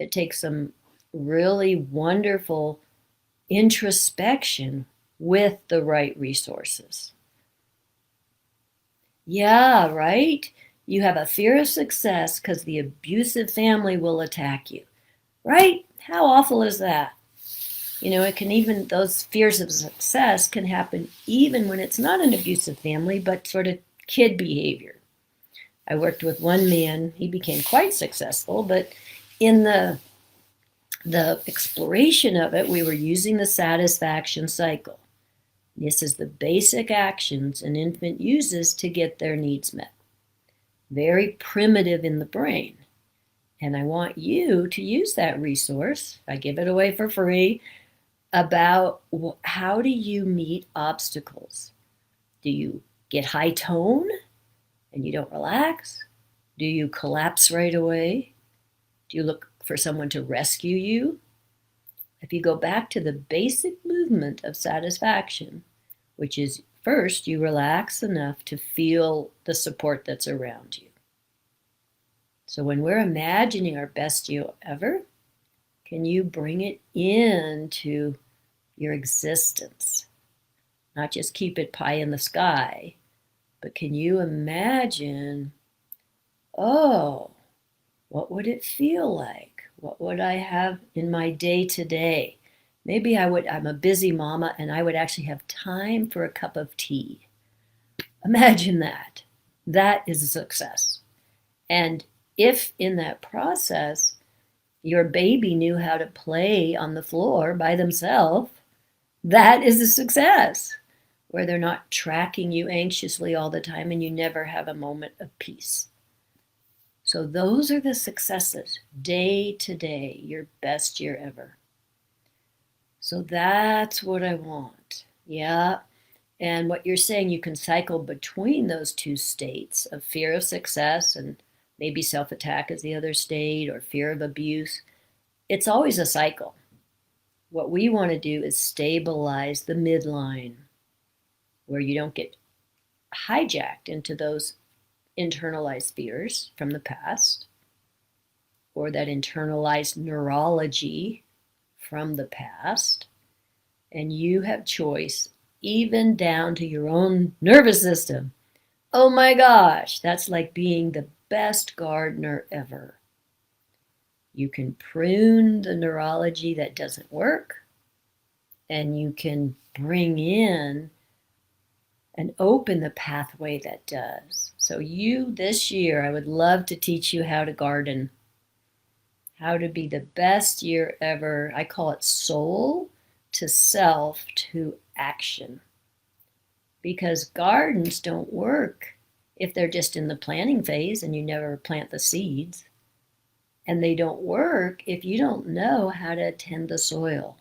It takes some really wonderful introspection with the right resources. Yeah, right? You have a fear of success because the abusive family will attack you, right? How awful is that? It can even, those fears of success can happen even when it's not an abusive family, but sort of kid behavior. I worked with one man, he became quite successful, but in the exploration of it, we were using the satisfaction cycle. This is the basic actions an infant uses to get their needs met. Very primitive in the brain. And I want you to use that resource. I give it away for free about how do you meet obstacles? Do you get high tone and you don't relax? Do you collapse right away? Do you look for someone to rescue you? If you go back to the basic movement of satisfaction, which is first you relax enough to feel the support that's around you. So when we're imagining our best you ever, can you bring it into your existence? Not just keep it pie in the sky, but can you imagine, oh, what would it feel like? What would I have in my day to day? Maybe I'm a busy mama and I would actually have time for a cup of tea. Imagine that. That is a success. And if in that process, your baby knew how to play on the floor by themselves, that is a success, where they're not tracking you anxiously all the time and you never have a moment of peace. So those are the successes, day to day, your best year ever. So that's what I want. Yeah. And what you're saying, you can cycle between those two states of fear of success and maybe self-attack is the other state, or fear of abuse. It's always a cycle. What we want to do is stabilize the midline where you don't get hijacked into those internalized fears from the past or that internalized neurology from the past. And you have choice even down to your own nervous system. Oh my gosh, that's like being the best gardener ever. You can prune the neurology that doesn't work, and you can bring in and open the pathway that does. So this year, I would love to teach you how to garden, how to be the best year ever. I call it soul to self to action. Because gardens don't work if they're just in the planting phase and you never plant the seeds. And they don't work if you don't know how to tend the soil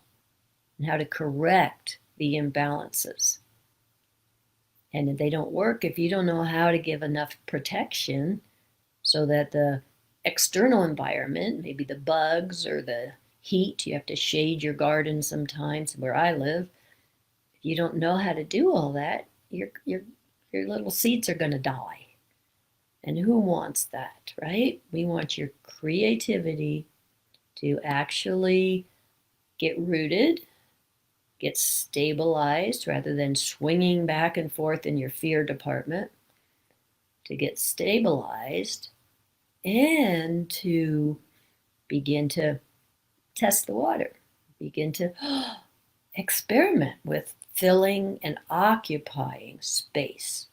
and how to correct the imbalances. And they don't work if you don't know how to give enough protection so that the external environment, maybe the bugs or the heat, you have to shade your garden sometimes where I live. If you don't know how to do all that, your little seeds are going to die. And who wants that, right? We want your creativity to actually get rooted, get stabilized rather than swinging back and forth in your fear department, to get stabilized and to begin to test the water, begin to experiment with filling and occupying space.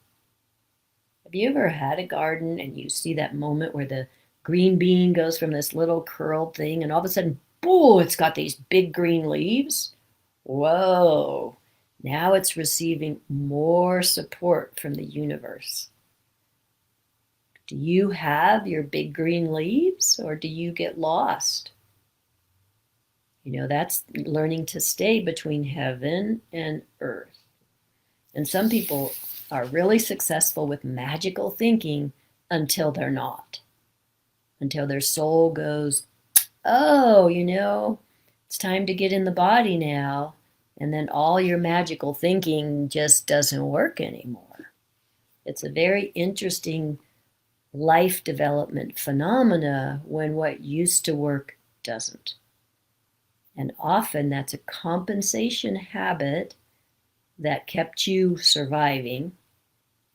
Have you ever had a garden and you see that moment where the green bean goes from this little curled thing and all of a sudden, boom, it's got these big green leaves? Whoa, now it's receiving more support from the universe. Do you have your big green leaves or do you get lost? That's learning to stay between heaven and earth. And some people are really successful with magical thinking until they're not. Until their soul goes, oh, it's time to get in the body now. And then all your magical thinking just doesn't work anymore. It's a very interesting life development phenomena when what used to work doesn't. And often that's a compensation habit that kept you surviving.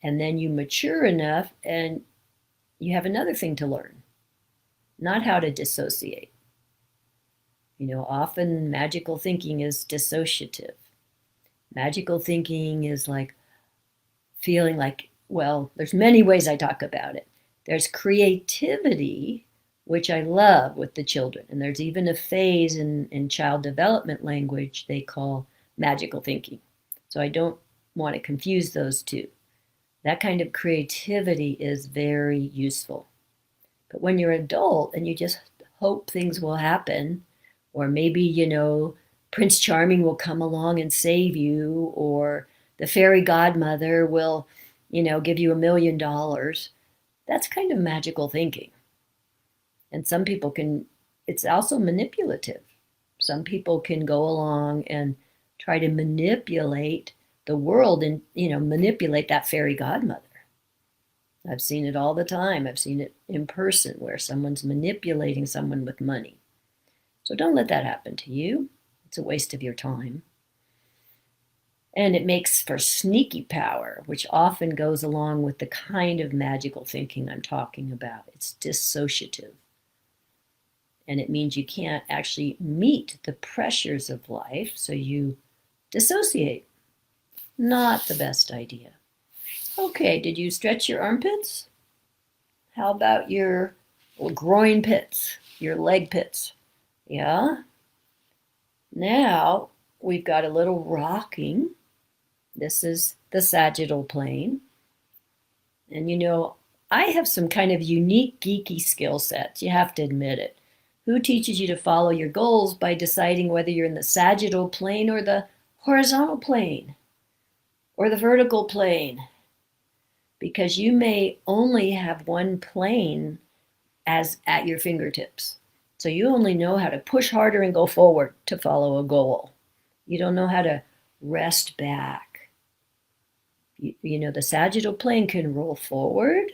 And then you mature enough and you have another thing to learn, not how to dissociate. Often magical thinking is dissociative. Magical thinking is like feeling like, well, there's many ways I talk about it. There's creativity, which I love with the children. And there's even a phase in child development language they call magical thinking. So I don't want to confuse those two. That kind of creativity is very useful. But when you're an adult and you just hope things will happen, or maybe, Prince Charming will come along and save you, or the fairy godmother will, give you $1 million, that's kind of magical thinking. And some people it's also manipulative. Some people can go along and try to manipulate the world and, manipulate that fairy godmother. I've seen it all the time. I've seen it in person where someone's manipulating someone with money. So don't let that happen to you. It's a waste of your time. And it makes for sneaky power, which often goes along with the kind of magical thinking I'm talking about. It's dissociative. And it means you can't actually meet the pressures of life, so you dissociate. Not the best idea. Okay, did you stretch your armpits? How about your groin pits, your leg pits? Yeah? Now we've got a little rocking. This is the sagittal plane. And I have some kind of unique geeky skill sets. You have to admit it. Who teaches you to follow your goals by deciding whether you're in the sagittal plane or the horizontal plane or the vertical plane? Because you may only have one plane as at your fingertips. So you only know how to push harder and go forward to follow a goal. You don't know how to rest back. The sagittal plane can roll forward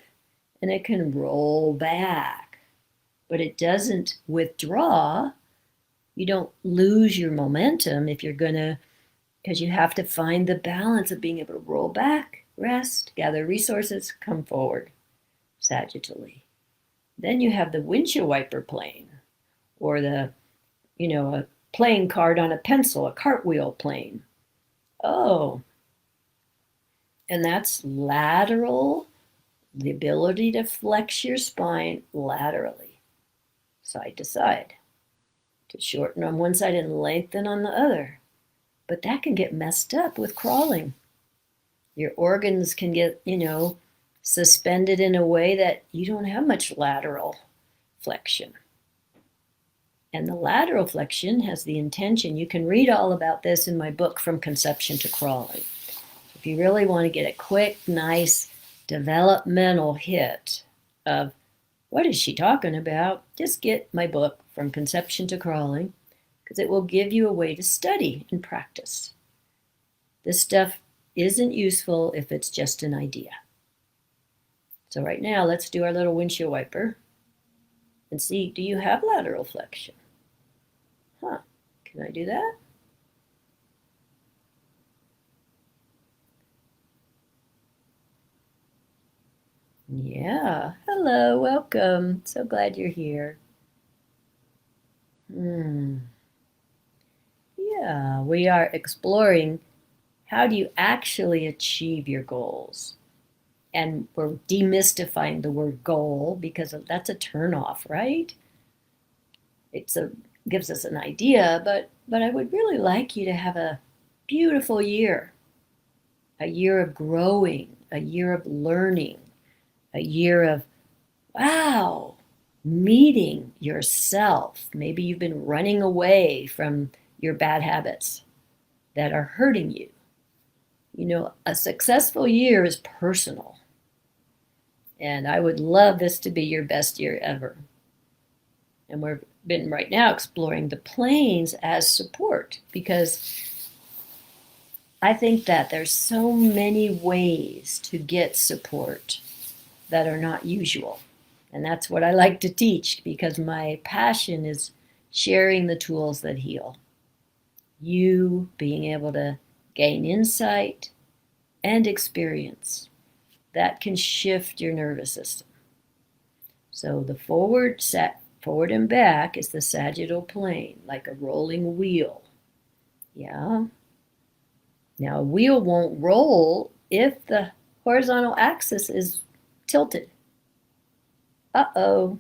and it can roll back, but it doesn't withdraw. You don't lose your momentum because you have to find the balance of being able to roll back, rest, gather resources, come forward sagittally. Then you have the windshield wiper plane, or a playing card on a pencil, a cartwheel plane. Oh, and that's lateral, the ability to flex your spine laterally, side to side, to shorten on one side and lengthen on the other. But that can get messed up with crawling. Your organs can get, suspended in a way that you don't have much lateral flexion. And the lateral flexion has the intention, you can read all about this in my book, From Conception to Crawling. If you really want to get a quick, nice developmental hit of what is she talking about, just get my book, From Conception to Crawling, because it will give you a way to study and practice. This stuff isn't useful if it's just an idea. So right now, let's do our little windshield wiper and see, do you have lateral flexion? Can I do that? Yeah. Hello, welcome. So glad you're here. Yeah, we are exploring how do you actually achieve your goals. And we're demystifying the word goal because that's a turnoff, right? Gives us an idea, but I would really like you to have a beautiful year. A year of growing, a year of learning, a year of, wow, meeting yourself. Maybe you've been running away from your bad habits that are hurting you. A successful year is personal. And I would love this to be your best year ever. And we've been right now exploring the planes as support, because I think that there's so many ways to get support that are not usual. And that's what I like to teach, because my passion is sharing the tools that heal. You being able to gain insight and experience that can shift your nervous system. So the forward and back is the sagittal plane, like a rolling wheel. Yeah. Now a wheel won't roll if the horizontal axis is tilted. Uh-oh.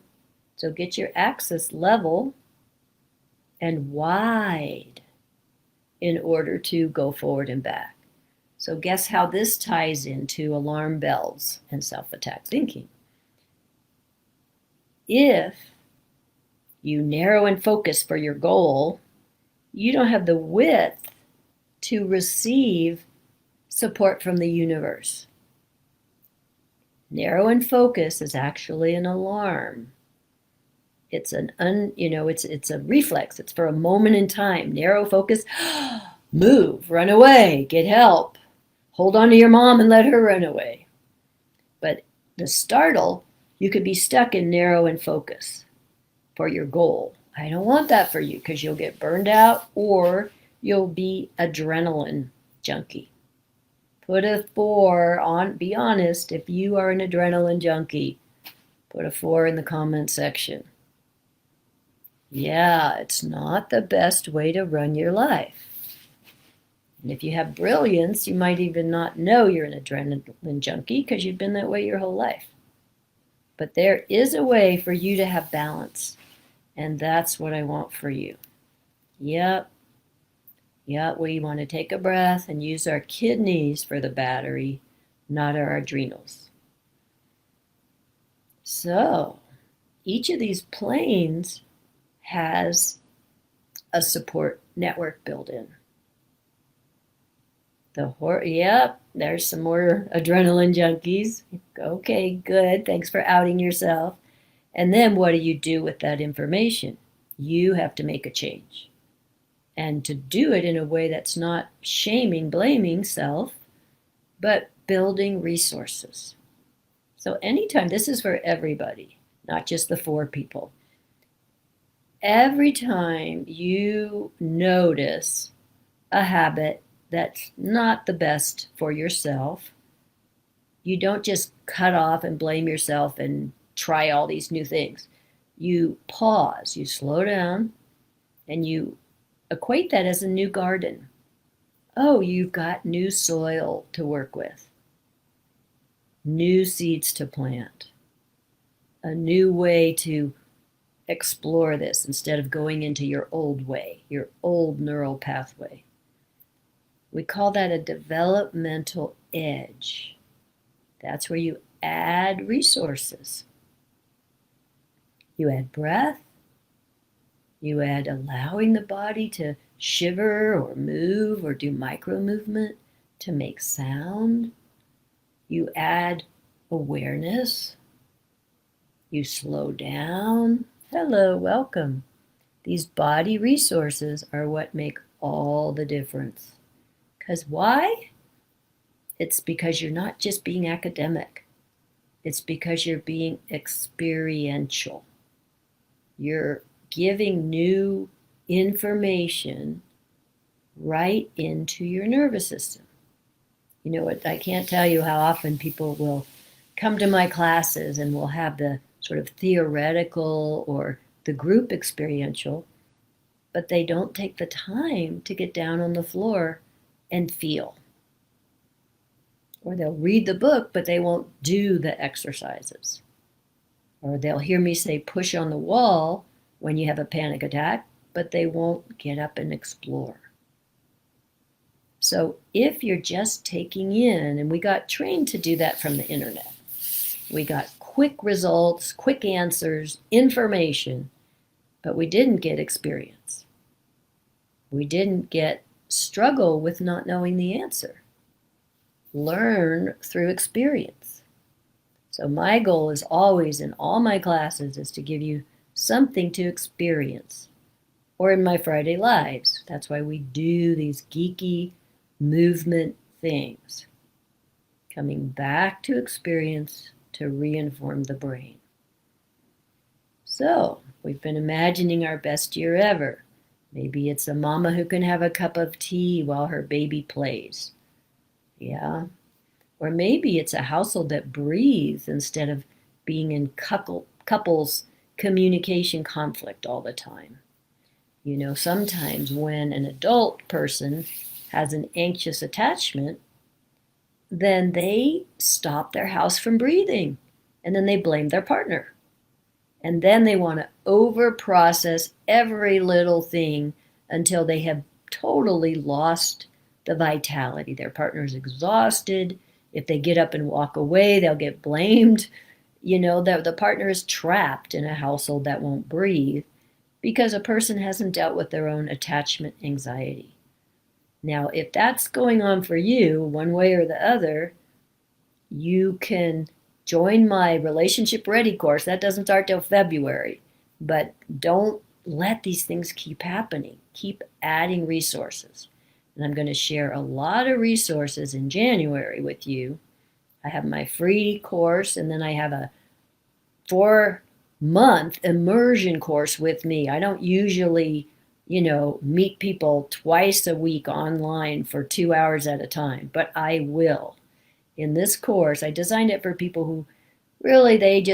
So get your axis level and wide in order to go forward and back. So guess how this ties into alarm bells and self-attack thinking. If you narrow and focus for your goal, you don't have the width to receive support from the universe. Narrow and focus is actually an alarm. It's it's a reflex. It's for a moment in time. Narrow focus, move, run away, get help. Hold on to your mom and let her run away. But the startle, you could be stuck in narrow and focus for your goal. I don't want that for you because you'll get burned out or you'll be adrenaline junkie. Put a 4 on, be honest, if you are an adrenaline junkie, put a 4 in the comment section. Yeah, it's not the best way to run your life. And if you have brilliance, you might even not know you're an adrenaline junkie because you've been that way your whole life. But there is a way for you to have balance. And that's what I want for you. Yep. We want to take a breath and use our kidneys for the battery, not our adrenals. So, each of these planes has a support network built in. Yep, there's some more adrenaline junkies. Okay, good. Thanks for outing yourself. And then what do you do with that information? You have to make a change. And to do it in a way that's not shaming, blaming self, but building resources. So anytime, this is for everybody, not just the 4 people. Every time you notice a habit that's not the best for yourself, you don't just cut off and blame yourself and try all these new things. You pause, you slow down, and you equate that as a new garden. Oh, you've got new soil to work with, new seeds to plant, a new way to explore this instead of going into your old way, your old neural pathway. We call that a developmental edge. That's where you add resources. You add breath. You add allowing the body to shiver or move or do micro movement to make sound. You add awareness. You slow down. Hello, welcome. These body resources are what make all the difference. Because why? It's because you're not just being academic. It's because you're being experiential. You're giving new information right into your nervous system. You know what? I can't tell you how often people will come to my classes and will have the sort of theoretical or the group experiential, but they don't take the time to get down on the floor and feel. Or they'll read the book, but they won't do the exercises. Or they'll hear me say push on the wall when you have a panic attack, but they won't get up and explore. So if you're just taking in, and we got trained to do that from the internet, we got quick results, quick answers, information, but we didn't get experience. We didn't get struggle with not knowing the answer. Learn through experience. So my goal is always in all my classes is to give you something to experience. Or in my Friday Lives. That's why we do these geeky movement things. Coming back to experience to reinform the brain. So, we've been imagining our best year ever. Maybe it's a mama who can have a cup of tea while her baby plays. Yeah. Or maybe it's a household that breathes instead of being in couples communication conflict all the time. Sometimes when an adult person has an anxious attachment, then they stop their house from breathing and then they blame their partner. And then they want to over process every little thing until they have totally lost the vitality. Their partner is exhausted. If they get up and walk away, they'll get blamed. The partner is trapped in a household that won't breathe because a person hasn't dealt with their own attachment anxiety. Now, if that's going on for you, one way or the other, you can join my Relationship Ready course. That doesn't start till February, but don't let these things keep happening. Keep adding resources. And I'm going to share a lot of resources in January with you. I have my free course, and then I have a 4-month immersion course with me. I don't usually, meet people twice a week online for 2 hours at a time, but I will. In this course, I designed it for people who really they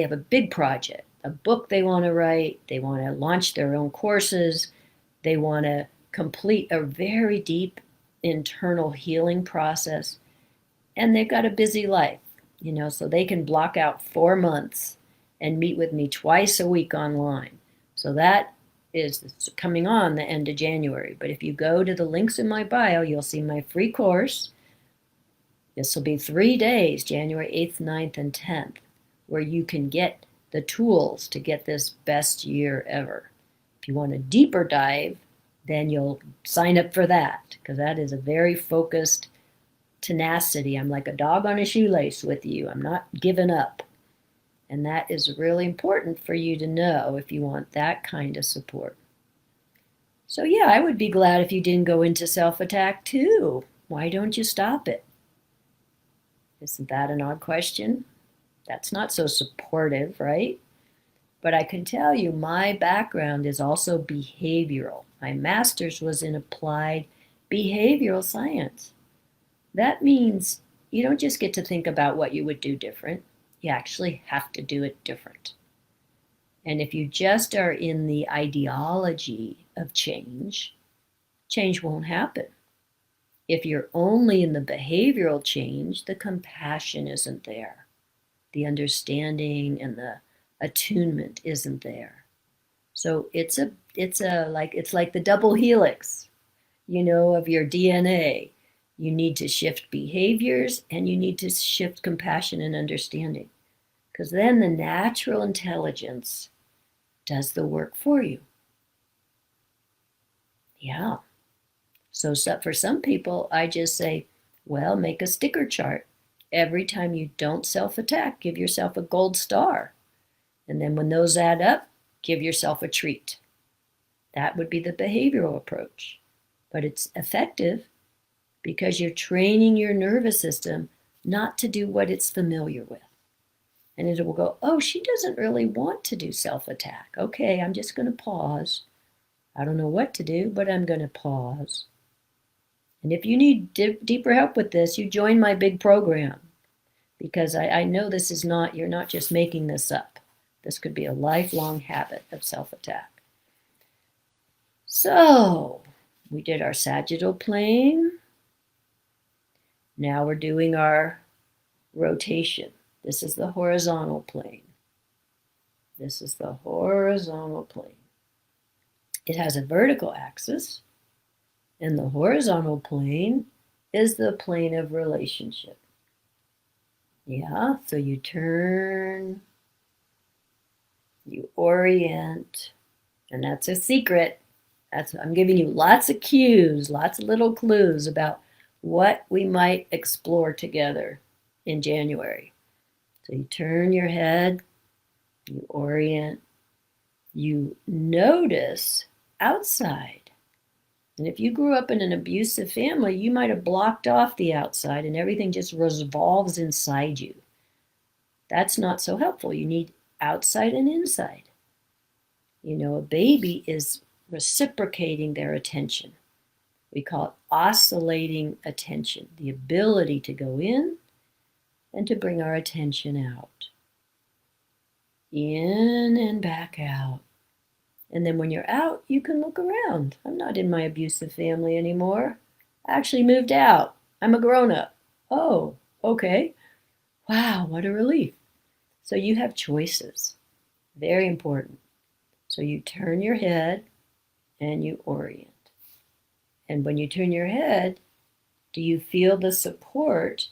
have a big project, a book they want to write, they want to launch their own courses, they want to complete a very deep internal healing process, and they've got a busy life, so they can block out 4 months and meet with me twice a week online. So that is coming on the end of January. But if you go to the links in my bio, you'll see my free course. This will be 3 days, January 8th, 9th, and 10th, where you can get the tools to get this best year ever. If you want a deeper dive, then you'll sign up for that, because that is a very focused tenacity. I'm like a dog on a shoelace with you. I'm not giving up. And that is really important for you to know if you want that kind of support. So yeah, I would be glad if you didn't go into self-attack too. Why don't you stop it? Isn't that an odd question? That's not so supportive, right? But I can tell you my background is also behavioral. My master's was in applied behavioral science. That means you don't just get to think about what you would do different. You actually have to do it different. And if you just are in the ideology of change, change won't happen. If you're only in the behavioral change, the compassion isn't there. The understanding and the attunement isn't there. So it's like the double helix, of your DNA. You need to shift behaviors and you need to shift compassion and understanding, because then the natural intelligence does the work for you. Yeah. So for some people, I just say, well, make a sticker chart. Every time you don't self-attack, give yourself a gold star. And then when those add up, give yourself a treat. That would be the behavioral approach. But it's effective because you're training your nervous system not to do what it's familiar with. And it will go, oh, she doesn't really want to do self-attack. Okay, I'm just going to pause. I don't know what to do, but I'm going to pause. And if you need deeper help with this, you join my big program, because I know this is not, you're not just making this up. This could be a lifelong habit of self-attack. So we did our sagittal plane. Now we're doing our rotation. This is the horizontal plane. This is the horizontal plane. It has a vertical axis, and the horizontal plane is the plane of relationship. Yeah, so you turn, you orient, and that's a secret. I'm giving you lots of cues, lots of little clues about what we might explore together in January. So you turn your head, you orient, you notice outside. And if you grew up in an abusive family, you might have blocked off the outside and everything just revolves inside you. That's not so helpful. You need outside and inside. A baby is reciprocating their attention. We call it oscillating attention, the ability to go in and to bring our attention out. In and back out. And then when you're out, you can look around. I'm not in my abusive family anymore. I actually moved out. I'm a grown-up. Oh, okay. Wow, what a relief. So you have choices. Very important. So you turn your head and you orient. And when you turn your head, do you feel the support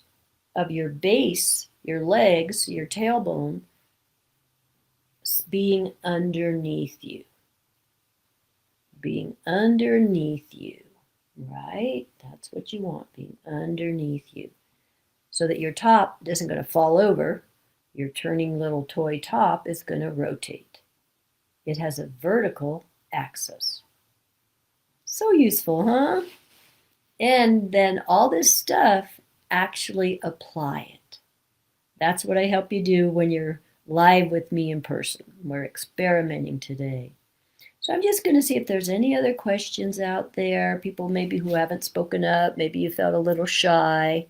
of your base, your legs, your tailbone being underneath you? Being underneath you, right? That's what you want, being underneath you. So that your top isn't going to fall over. Your turning little toy top is going to rotate. It has a vertical axis. So useful, huh? And then all this stuff, actually apply it. That's what I help you do when you're live with me in person. We're experimenting today. So I'm just going to see if there's any other questions out there, people maybe who haven't spoken up, maybe you felt a little shy,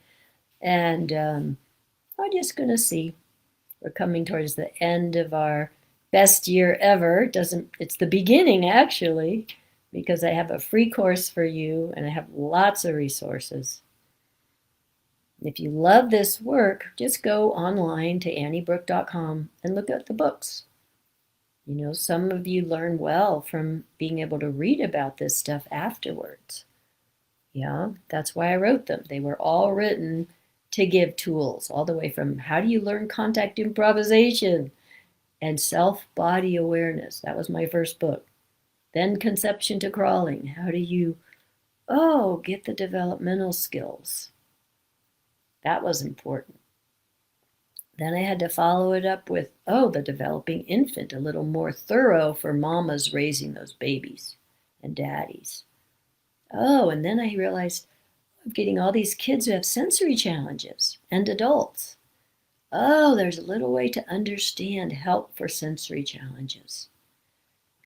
and I'm just going to see. We're coming towards the end of our best year ever. It's the beginning, actually, because I have a free course for you, and I have lots of resources. If you love this work, just go online to anniebrook.com and look at the books. Some of you learn well from being able to read about this stuff afterwards. Yeah, that's why I wrote them. They were all written to give tools, all the way from how do you learn contact improvisation and self-body awareness. That was my first book. Then conception to crawling. How do you, get the developmental skills? That was important. Then I had to follow it up with, the developing infant, a little more thorough for mamas raising those babies and daddies. And then I realized I'm getting all these kids who have sensory challenges and adults. There's a little way to understand help for sensory challenges.